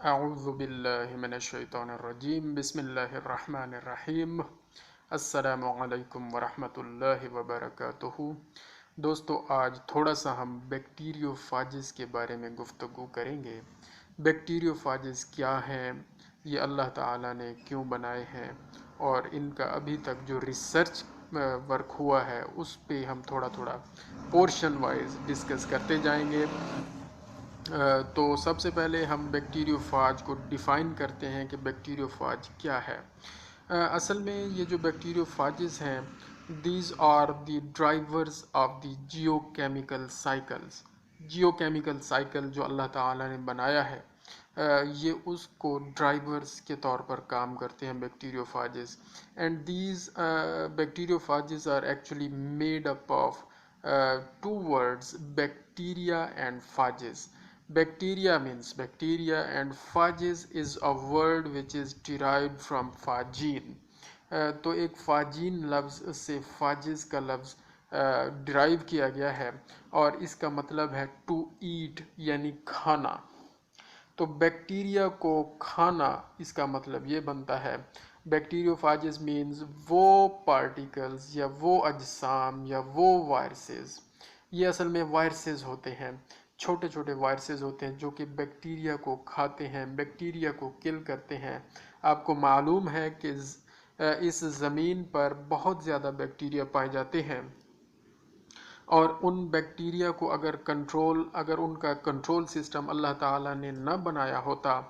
اعوذ باللہ من الشیطان الرجیم بسم اللہ الرحمن الرحیم السلام علیکم ورحمۃ اللہ وبرکاتہ۔ دوستو، آج تھوڑا سا ہم بیکٹیریو فاجز کے بارے میں گفتگو کریں گے۔ بیکٹیریو فاجز کیا ہیں، یہ اللہ تعالیٰ نے کیوں بنائے ہیں، اور ان کا ابھی تک جو ریسرچ ورک ہوا ہے اس پہ ہم تھوڑا تھوڑا پورشن وائز ڈسکس کرتے جائیں گے۔ تو سب سے پہلے ہم بیکٹیریو فاج کو ڈیفائن کرتے ہیں کہ بیکٹیریو فاج کیا ہے۔ اصل میں یہ جو بیکٹیریو فاجز ہیں، these are the drivers of the geo chemical cycles. Geo chemical cycle جو اللہ تعالیٰ نے بنایا ہے، یہ اس کو ڈرائیورز کے طور پر کام کرتے ہیں bacteriophages. And these bacteriophages are actually made up of two words, bacteria and phages. Bacteria means bacteria and phages is a word which is derived from phagine. تو ایک فاجین لفظ سے فاجز کا لفظ ڈرائیو کیا گیا ہے، اور اس کا مطلب ہے ٹو ایٹ یعنی کھانا۔ تو بیکٹیریا کو کھانا، اس کا مطلب یہ بنتا ہے بیکٹیریو فاجز مینز وہ پارٹیکلز یا وہ اجسام یا وہ وائرسز، یہ اصل میں وائرسز ہوتے ہیں، چھوٹے چھوٹے وائرسز ہوتے ہیں جو کہ بیکٹیریا کو کھاتے ہیں، بیکٹیریا کو کل کرتے ہیں۔ آپ کو معلوم ہے کہ اس زمین پر بہت زیادہ بیکٹیریا پائے جاتے ہیں، اور ان بیکٹیریا کو اگر ان کا کنٹرول سسٹم اللہ تعالیٰ نے نہ بنایا ہوتا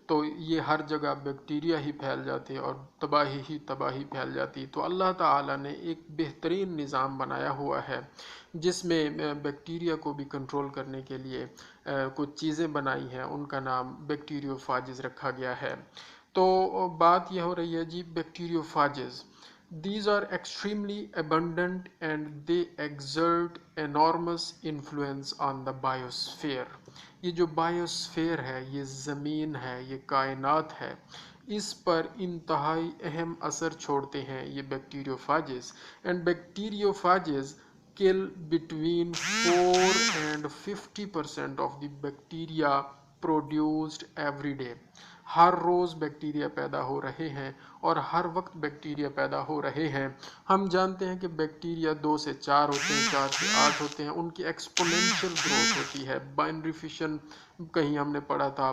تو یہ ہر جگہ بیکٹیریا ہی پھیل جاتے اور تباہی پھیل جاتی۔ تو اللہ تعالیٰ نے ایک بہترین نظام بنایا ہوا ہے جس میں بیکٹیریا کو بھی کنٹرول کرنے کے لیے کچھ چیزیں بنائی ہیں، ان کا نام بیکٹیریو فاجز رکھا گیا ہے۔ تو بات یہ ہو رہی ہے جی بیکٹیریو فاجز. These are extremely abundant and they exert enormous influence on the biosphere. یہ جو بایوسفیئر ہے، یہ زمین ہے، یہ کائنات ہے، اس پر انتہائی اہم اثر چھوڑتے ہیں یہ bacteriophages. And bacteriophages kill between 4 and 50% of the bacteria produced every day. Hare rows bacteria پیدا ہو رہے ہیں اور ہر وقت بیکٹیریا پیدا ہو رہے ہیں۔ ہم جانتے ہیں کہ بیکٹیریا 2 سے 4 ہوتے ہیں، 4 سے 8 ہوتے ہیں، ان کی ایکسپوننشل گروتھ ہوتی ہے۔ بائنری فیشن کہیں ہم نے پڑھا تھا،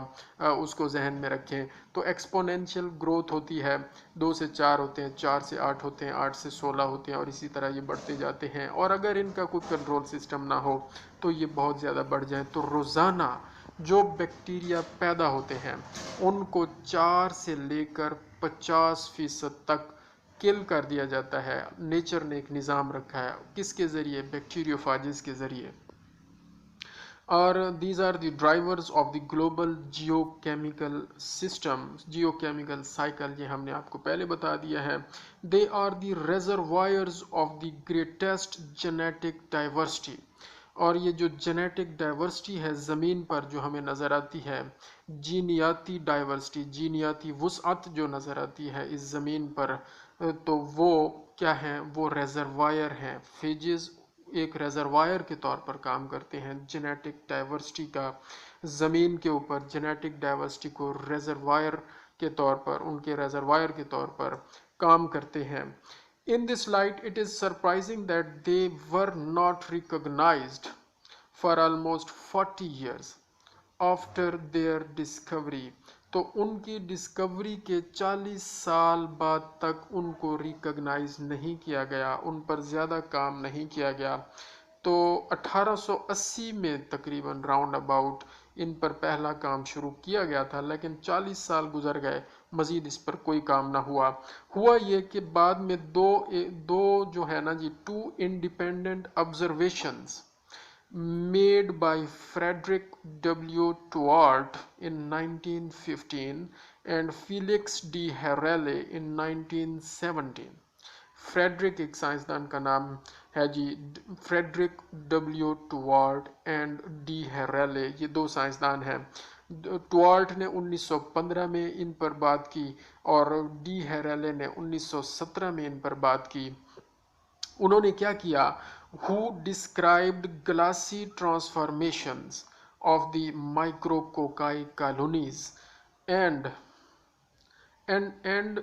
اس کو ذہن میں رکھیں۔ تو ایکسپوننشل گروتھ ہوتی ہے، 2 سے 4 ہوتے ہیں، 4 سے 8 ہوتے ہیں، 8 سے 16 ہوتے ہیں، اور اسی طرح یہ بڑھتے جاتے ہیں، اور اگر ان کا کوئی کنٹرول سسٹم نہ ہو تو یہ بہت زیادہ بڑھ جائیں۔ تو روزانہ جو بیکٹیریا پیدا ہوتے ہیں ان کو 4 سے لے کر 50% تک کل کر دیا جاتا ہے۔ نیچر نے ایک نظام رکھا ہے، کس کے ذریعے؟ بیکٹیریوفاجز کے ذریعے۔ اور these are the drivers of the global geochemical system, Jio chemical cycle, یہ ہم نے آپ کو پہلے بتا دیا ہے۔ They are the reservoirs of the greatest genetic diversity, اور یہ جو جینیٹک ڈائیورسٹی ہے زمین پر جو ہمیں نظر آتی ہے، جینیاتی ڈائیورسٹی، جینیاتی وسعت جو نظر آتی ہے اس زمین پر، تو وہ کیا ہیں؟ وہ ریزروائر ہیں۔ فیجز ایک ریزروائر کے طور پر کام کرتے ہیں جینیٹک ڈائیورسٹی کا، زمین کے اوپر جینیٹک ڈائیورسٹی کو ریزروائر کے طور پر، ان کے ریزروائر کے طور پر کام کرتے ہیں۔ In this light, it is surprising that they were not recognized for almost 40 years after their discovery. تو ان کی ڈسکوری کے 40 سال بعد تک ان کو ریکگنائز نہیں کیا گیا، ان پر زیادہ کام نہیں کیا گیا۔ تو 1880 میں تقریباً راؤنڈ اباؤٹ ان پر پہلا کام شروع کیا گیا تھا، لیکن 40 سال گزر گئے، مزید اس پر کوئی کام نہ ہوا یہ کہ بعد میں دو جو ہے نا جی، 2 independent observations made by Frederick W. Twart in 1915 and Felix D. Herelle in 1917. Frederick ایک سائنسدان کا نام ہے جی، فریڈرک ڈبلیو ٹوارٹ اینڈ ڈی ہیریلے، یہ 2 سائنسدان ہیں۔ ٹوارٹ نے 1915 میں ان پر بات کی اور ڈی ہیریلے نے 1917 میں ان پر بات کی۔ انہوں نے کیا کیا؟ who described glassy transformations of the micrococci colonies. and and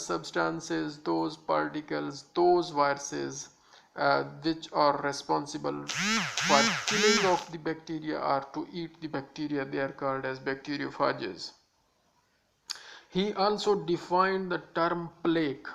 substances, those particles, those viruses which are responsible for killing of the bacteria or to eat the bacteria, they are called as bacteriophages. He also defined the term plague.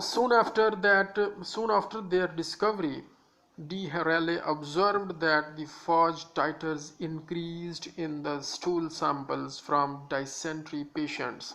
soon after their discovery, De Herelle observed that the phage titers increased in the stool samples from dysentery patients.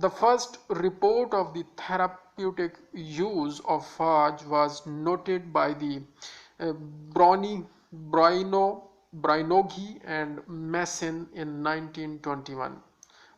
the first report of the therapeutic use of phage was noted by the Brynoghi and Masson in 1921.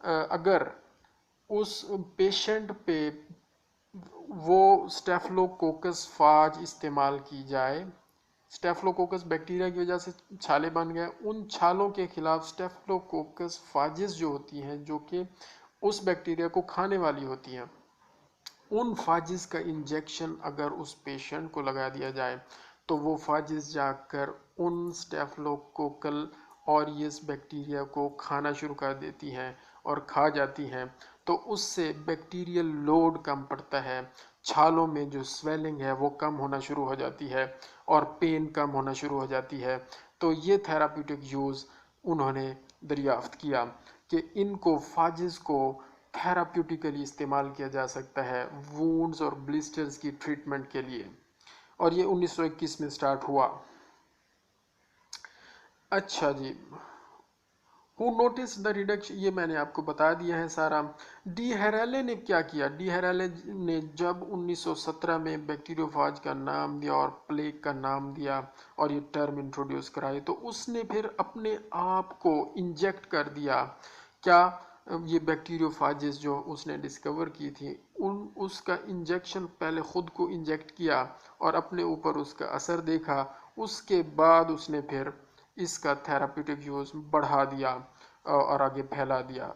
اگر اس patient پہ وہ اسٹیفلوکوکس فاج استعمال کی جائے، اسٹیفلوکوکس bacteria کی وجہ سے چھالے بن گئے، ان چھالوں کے خلاف اسٹیفلوکوکس فاجز جو ہوتی ہیں جو کہ اس بیکٹیریا کو کھانے والی ہوتی ہیں، ان فاجز کا انجیکشن اگر اس پیشنٹ کو لگا دیا جائے تو وہ فاجز جا کر ان اسٹیفلوکوکل اوریس بیکٹیریا کو کھانا شروع کر دیتی ہیں اور کھا جاتی ہیں، تو اس سے بیکٹیریل لوڈ کم پڑتا ہے، چھالوں میں جو سویلنگ ہے وہ کم ہونا شروع ہو جاتی ہے اور پین کم ہونا شروع ہو جاتی ہے۔ تو یہ تھیراپیوٹک یوز انہوں نے دریافت کیا کہ ان کو فاجز کو تھیراپیوٹیکلی استعمال کیا جا سکتا ہے وونڈز اور بلسٹرز کی ٹریٹمنٹ کے لیے، اور یہ 1921 میں سٹارٹ ہوا۔ اچھا جی، Who noticed the reduction، یہ میں نے آپ کو بتا دیا ہے سارا۔ ڈی ہیریلے نے کیا کیا؟ ڈی ہیریلے نے جب 1917 میں بیکٹیریوفاج کا نام دیا اور پلیگ کا نام دیا اور یہ ٹرم انٹروڈیوس کرائی، تو اس نے پھر اپنے آپ کو انجیکٹ کر دیا۔ کیا یہ بیکٹیریوفاجز جو اس نے ڈسکور کی تھی اس کا انجیکشن، پہلے خود کو انجیکٹ کیا اور اپنے اوپر اس کا اثر دیکھا، اس کے بعد اس نے پھر اس کا تھیراپیوٹک یوز بڑھا دیا اور آگے پھیلا دیا۔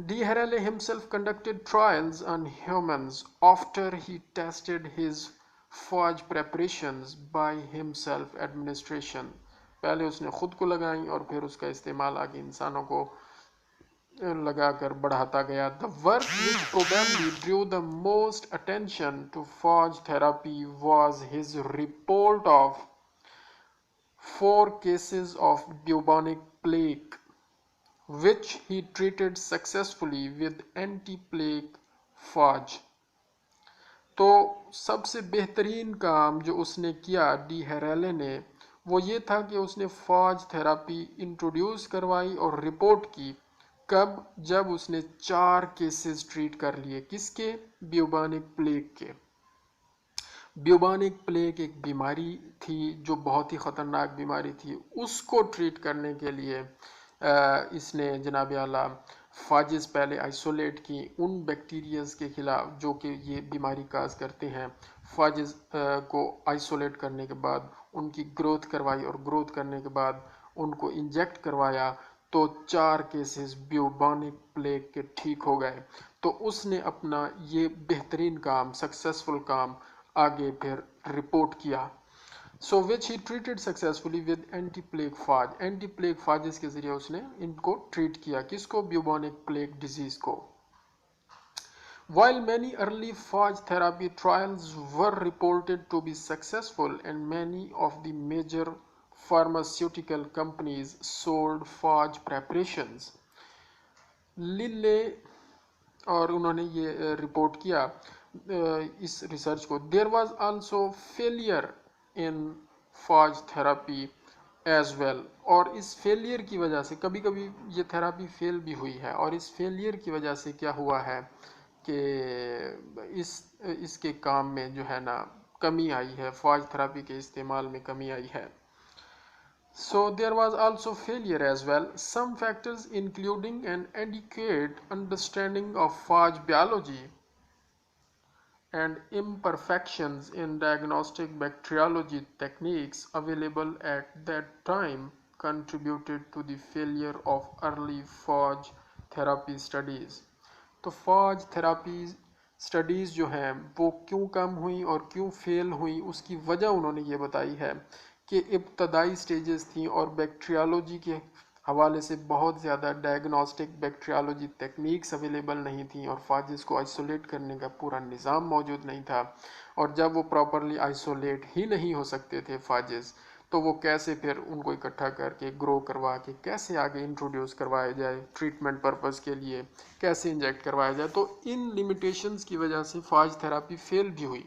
D'Herelle himself conducted trials on humans after he tested his phage preparations by himself administration۔ پہلے اس نے خود کو لگائیں اور پھر اس کا استعمال آگے انسانوں کو لگا کر بڑھاتا گیا۔ The work which probably drew the most attention to phage therapy was his report of 4 cases of bubonic plague, which he treated successfully with anti-plague phage۔ تو سب سے بہترین کام جو اس نے کیا ڈی ہیریلے نے وہ یہ تھا کہ اس نے فاج تھراپی انٹروڈیوس کروائی اور رپورٹ کی۔ کب؟ جب اس نے 4 کیسز ٹریٹ کر لیے، کس کے؟ بیوبانک پلیگ کے۔ بیوبانک پلیگ ایک بیماری تھی جو بہت ہی خطرناک بیماری تھی، اس کو ٹریٹ کرنے کے لیے اس نے جناب اعلیٰ فاجز پہلے آئسولیٹ کی ان بیکٹیریاز کے خلاف جو کہ یہ بیماری کاز کرتے ہیں۔ فاجز کو آئسولیٹ کرنے کے بعد ان کی گروتھ کروائی اور گروتھ کرنے کے بعد ان کو انجیکٹ کروایا تو 4 کیسز بیوبانک پلیگ کے ٹھیک ہو گئے۔ تو اس نے اپنا یہ بہترین کام، سکسیسفل کام آگے پھر رپورٹ کیا۔ So which he treated successfully with anti-plague phage۔ anti-plague phages کے ذریعے اس نے ان کو ٹریٹ کیا، کس کو؟ بیوبونک پلیگ ڈیزیز کو۔ While many early phage therapy trials were reported to be successful and many of the major pharmaceutical companies sold phage preparations، للے اور انہوں نے یہ رپورٹ کیا اس ریسرچ کو، there was also failure in phage therapy as well، اور اس failure کی وجہ سے کبھی کبھی یہ تھراپی فیل بھی ہوئی ہے، اور اس فیلئر کی وجہ سے کیا ہوا ہے کہ اس کے کام میں جو ہے نا کمی آئی ہے، فاج تھراپی کے استعمال میں کمی آئی ہے۔ So there was also failure as well. Some factors including an adequate understanding of phage biology and imperfections in diagnostic bacteriology techniques available at that time contributed to the failure of early phage therapy studies۔ تو فاج therapy studies جو ہیں وہ کیوں کم ہوئیں اور کیوں فیل ہوئیں، اس کی وجہ انہوں نے یہ بتائی ہے کہ ابتدائی سٹیجز تھیں اور بیکٹریالوجی کے حوالے سے بہت زیادہ ڈائگنوسٹک بیکٹریالوجی ٹیکنیکس اویلیبل نہیں تھیں اور فاجز کو آئسولیٹ کرنے کا پورا نظام موجود نہیں تھا، اور جب وہ پراپرلی آئسولیٹ ہی نہیں ہو سکتے تھے فاجز تو وہ کیسے پھر ان کو اکٹھا کر کے گرو کروا کے کیسے آگے انٹروڈیوس کروایا جائے ٹریٹمنٹ پرپز کے لیے، کیسے انجیکٹ کروایا جائے۔ تو ان لیمیٹیشنز کی وجہ سے فاج تھراپی فیل بھی ہوئی۔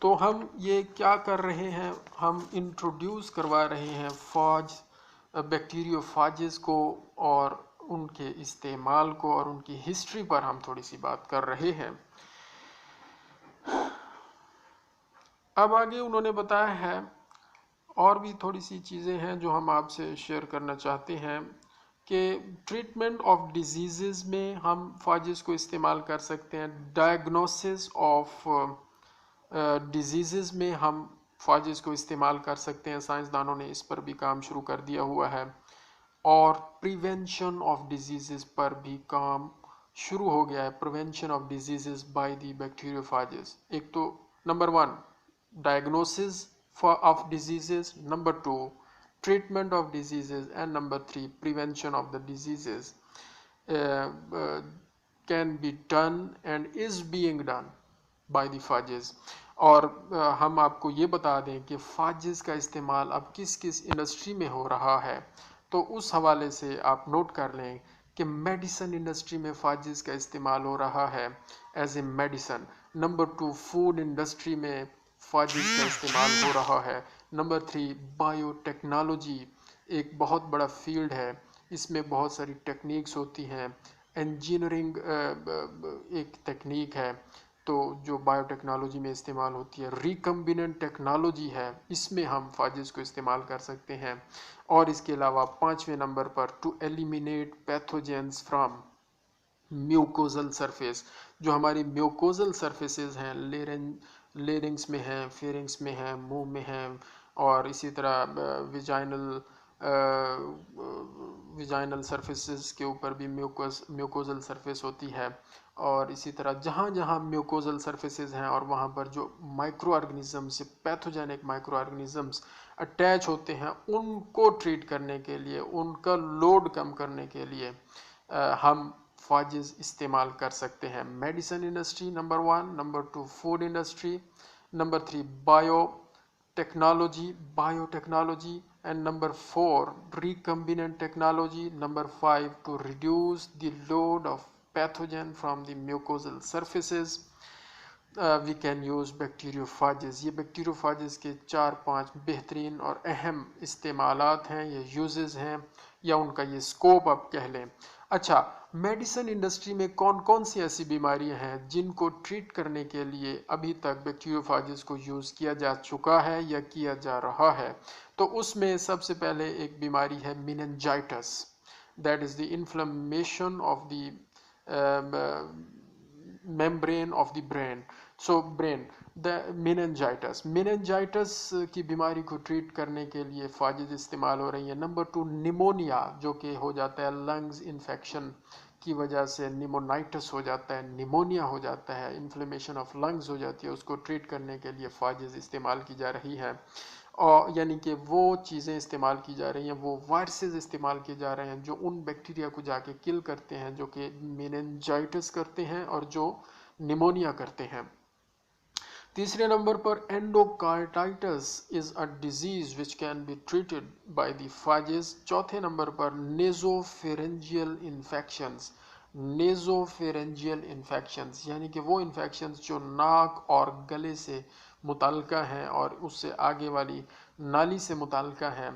تو ہم یہ کیا کر رہے ہیں، ہم انٹروڈیوس کروا رہے ہیں فاج بیکٹیریو فاجز کو اور ان کے استعمال کو اور ان کی ہسٹری پر ہم تھوڑی سی بات کر رہے ہیں۔ اب آگے انہوں نے بتایا ہے اور بھی تھوڑی سی چیزیں ہیں جو ہم آپ سے شیئر کرنا چاہتے ہیں کہ ٹریٹمنٹ آف ڈیزیزز میں ہم فاجز کو استعمال کر سکتے ہیں. ڈائگنوسس آف ڈیزیزز میں ہم فاجز کو استعمال کر سکتے ہیں. سائنسدانوں نے اس پر بھی کام شروع کر دیا ہوا ہے. اور پریونشن آف ڈیزیزز پر بھی کام شروع ہو گیا ہے. Prevention of diseases by the bacteriophages. ایک تو نمبر 1 ڈائگنوسس آف ڈیزیزز, نمبر 2 treatment of diseases, and number 3 prevention of the diseases can be done and is being done by the phages. اور ہم آپ کو یہ بتا دیں کہ فاجز کا استعمال اب کس کس انڈسٹری میں ہو رہا ہے. تو اس حوالے سے آپ نوٹ کر لیں کہ میڈیسن انڈسٹری میں فاجز کا استعمال ہو رہا ہے as a medicine. Number 2 food industry میں فاجز کا استعمال ہو رہا ہے. نمبر 3 بایو ٹیکنالوجی ایک بہت بڑا فیلڈ ہے. اس میں بہت ساری ٹیکنیکس ہوتی ہیں. انجینئرنگ ایک تکنیک ہے تو جو بایو ٹیکنالوجی میں استعمال ہوتی ہے. ریکمبیننٹ ٹیکنالوجی ہے, اس میں ہم فاجز کو استعمال کر سکتے ہیں. اور اس کے علاوہ 5ویں نمبر پر to eliminate pathogens from mucosal surface. جو ہماری میوکوزل سرفیسز ہیں, لیرنگس میں ہیں, فیرنگس میں ہیں, منہ میں ہیں, اور اسی طرح ویجائنل سرفیسز کے اوپر بھی میوکوزل سرفیس ہوتی ہے. اور اسی طرح جہاں جہاں میوکوزل سرفیسز ہیں اور وہاں پر جو microorganisms, pathogenic microorganisms attach ہوتے ہیں, ان کو ٹریٹ کرنے کے لیے, ان کا لوڈ کم کرنے کے لیے ہم فاجز استعمال کر سکتے ہیں. Medicine industry number 1, number 2 food industry, number 3 bio technology, and number 4 recombinant technology, number 5 to reduce the load of pathogen from the mucosal surfaces we can use bacteriophages. یہ بیکٹیریوفاجز کے 4-5 بہترین اور اہم استعمالات ہیں, یہ یوزز ہیں, یا ان کا یہ سکوپ آپ کہہ لیں. اچھا, میڈیسن انڈسٹری میں کون کون سی ایسی بیماریاں ہیں جن کو ٹریٹ کرنے کے لیے ابھی تک بیکٹیریوفاجز کو یوز کیا جا چکا ہے یا کیا جا رہا ہے؟ تو اس میں سب سے پہلے ایک بیماری ہے meningitis. That is the inflammation of the membrane of the brain. So brain, the meningitis کی بیماری کو ٹریٹ کرنے کے لیے فاجز استعمال ہو رہی ہیں. نمبر 2 نیمونیا, جو کہ ہو جاتا ہے لنگز انفیکشن کی وجہ سے, نیمونائٹس ہو جاتا ہے, نیمونیا ہو جاتا ہے, انفلیمیشن آف لنگز ہو جاتی ہے, اس کو ٹریٹ کرنے کے لیے فاجز استعمال کی جا رہی ہے. اور یعنی کہ وہ چیزیں استعمال کی جا رہی ہیں, وہ وائرسز استعمال کیے جا رہے ہیں جو ان بیکٹیریا کو جا کے کل کرتے ہیں, جو کہ میننجائٹس کرتے ہیں اور جو نیمونیا کرتے ہیں. تیسرے نمبر پر endocarditis is a disease which can be treated by the phages. چوتھے نمبر پر نیزوفیرنجیل انفیکشنز, یعنی کہ وہ انفیکشنز جو ناک اور گلے سے متعلقہ ہیں اور اس سے آگے والی نالی سے متعلقہ ہیں.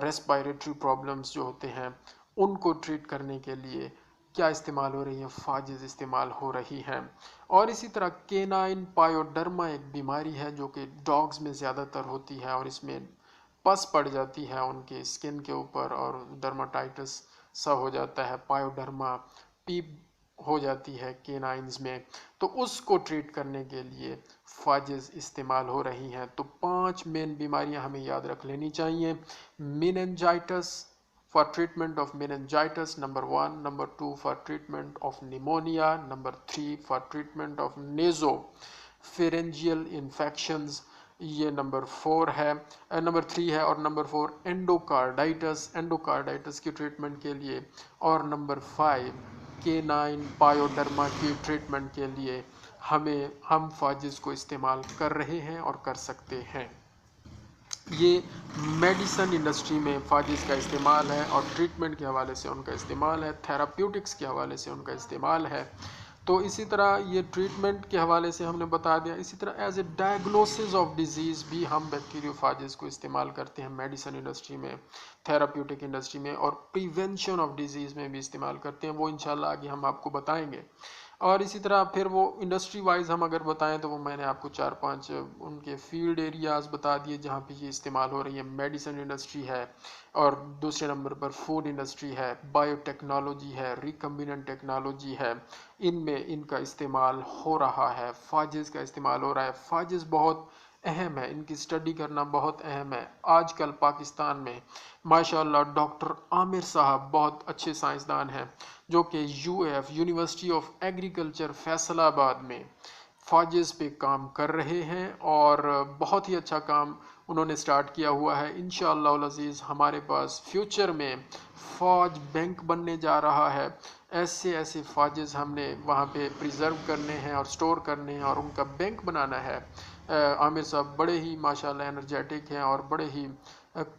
ریسپائریٹری پرابلمز جو ہوتے ہیں, ان کو ٹریٹ کرنے کے لیے کیا استعمال ہو رہی ہیں؟ فاجز استعمال ہو رہی ہیں. اور اسی طرح کینائن پایوڈرما ایک بیماری ہے جو کہ ڈاگز میں زیادہ تر ہوتی ہے, اور اس میں پس پڑ جاتی ہے ان کے اسکن کے اوپر اور ڈرماٹائٹس سا ہو جاتا ہے, پایوڈرما پیپ ہو جاتی ہے کینائنز میں. تو اس کو ٹریٹ کرنے کے لیے فاجز استعمال ہو رہی ہیں. تو 5 مین بیماریاں ہمیں یاد رکھ لینی چاہیے. Meningitis, for treatment of meningitis, number 1, number 2 for treatment of pneumonia, number 3 for treatment of nasopharyngeal infections, یہ نمبر 4 ہے, نمبر 3 ہے, اور نمبر 4 اینڈوکارڈائٹس کی ٹریٹمنٹ کے لیے, اور نمبر 5 کینائن پایوڈرما کی ٹریٹمنٹ کے لیے ہم فاجز کو استعمال کر رہے ہیں اور کر سکتے ہیں. یہ میڈیسن انڈسٹری میں فاجز کا استعمال ہے, اور ٹریٹمنٹ کے حوالے سے ان کا استعمال ہے, تھراپیوٹکس کے حوالے سے ان کا استعمال ہے. تو اسی طرح یہ ٹریٹمنٹ کے حوالے سے ہم نے بتا دیا. اسی طرح as a diagnosis of disease بھی ہم بیکٹیریوفاجز کو استعمال کرتے ہیں میڈیسن انڈسٹری میں, تھراپیوٹک انڈسٹری میں, اور پریونشن آف ڈیزیز میں بھی استعمال کرتے ہیں. وہ انشاءاللہ آگے ہم آپ کو بتائیں گے. اور اسی طرح پھر وہ انڈسٹری وائز ہم اگر بتائیں تو وہ میں نے آپ کو 4-5 ان کے فیلڈ ایریاز بتا دیے جہاں پہ یہ استعمال ہو رہی ہے. میڈیسن انڈسٹری ہے، اور دوسرے نمبر پر فوڈ انڈسٹری ہے، بایو ٹیکنالوجی ہے، ریکمبیننٹ ٹیکنالوجی ہے، ان میں ان کا استعمال ہو رہا ہے. فاجز کا استعمال ہو رہا ہے. فاجز بہت اہم ہے، ان کی اسٹڈی کرنا بہت اہم ہے. آج کل پاکستان میں ماشاءاللہ ڈاکٹر عامر صاحب بہت اچھے سائنسدان ہیں جو کہ UAF university of agriculture Faisal آباد میں فاجز پہ کام کر رہے ہیں، اور بہت ہی اچھا کام انہوں نے سٹارٹ کیا ہوا ہے. انشاءاللہ العزیز ہمارے پاس فیوچر میں فوج بینک بننے جا رہا ہے. ایسے فاجز ہم نے وہاں پہ پریزرو کرنے ہیں اور سٹور کرنے ہیں اور ان کا بینک بنانا ہے. عامر صاحب بڑے ہی ماشاءاللہ انرجیٹک ہیں اور بڑے ہی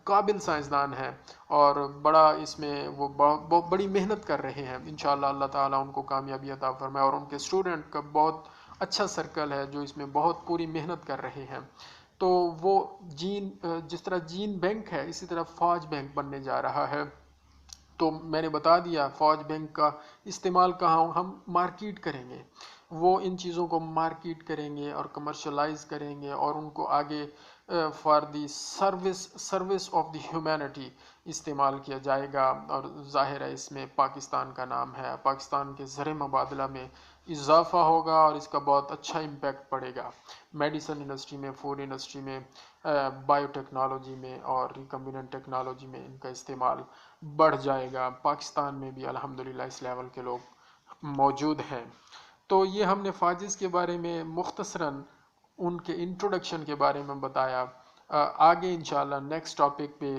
قابل سائنسدان ہیں، اور بڑا اس میں وہ بہت بڑی محنت کر رہے ہیں. انشاءاللہ اللہ تعالیٰ ان کو کامیابی عطا فرمائے، اور ان کے اسٹوڈنٹ کا بہت اچھا سرکل ہے جو اس میں بہت پوری محنت کر رہے ہیں. تو وہ جس طرح جین بینک ہے اسی طرح فوج بینک بننے جا رہا ہے. تو میں نے بتا دیا فوج بینک کا استعمال کہاں ہم مارکیٹ کریں گے، وہ ان چیزوں کو مارکیٹ کریں گے اور کمرشلائز کریں گے، اور ان کو آگے for the service of the humanity استعمال کیا جائے گا. اور ظاہر ہے اس میں پاکستان کا نام ہے، پاکستان کے زر مبادلہ میں اضافہ ہوگا اور اس کا بہت اچھا امپیکٹ پڑے گا. میڈیسن انڈسٹری میں، فوڈ انڈسٹری میں، بایو ٹیکنالوجی میں اور ریکمبیننٹ ٹیکنالوجی میں ان کا استعمال بڑھ جائے گا. پاکستان میں بھی الحمدللہ اس لیول کے لوگ موجود ہیں. تو یہ ہم نے فاجز کے بارے میں مختصراً ان کے انٹروڈکشن کے بارے میں بتایا. آگے انشاءاللہ نیکسٹ ٹاپک پہ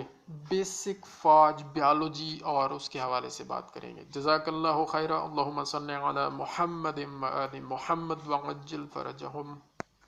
بیسک فوج بیالوجی اور اس کے حوالے سے بات کریں گے. جزاک اللہ خیرہ. اللہم صلی علی محمد و آل محمد وعجل فرجہم.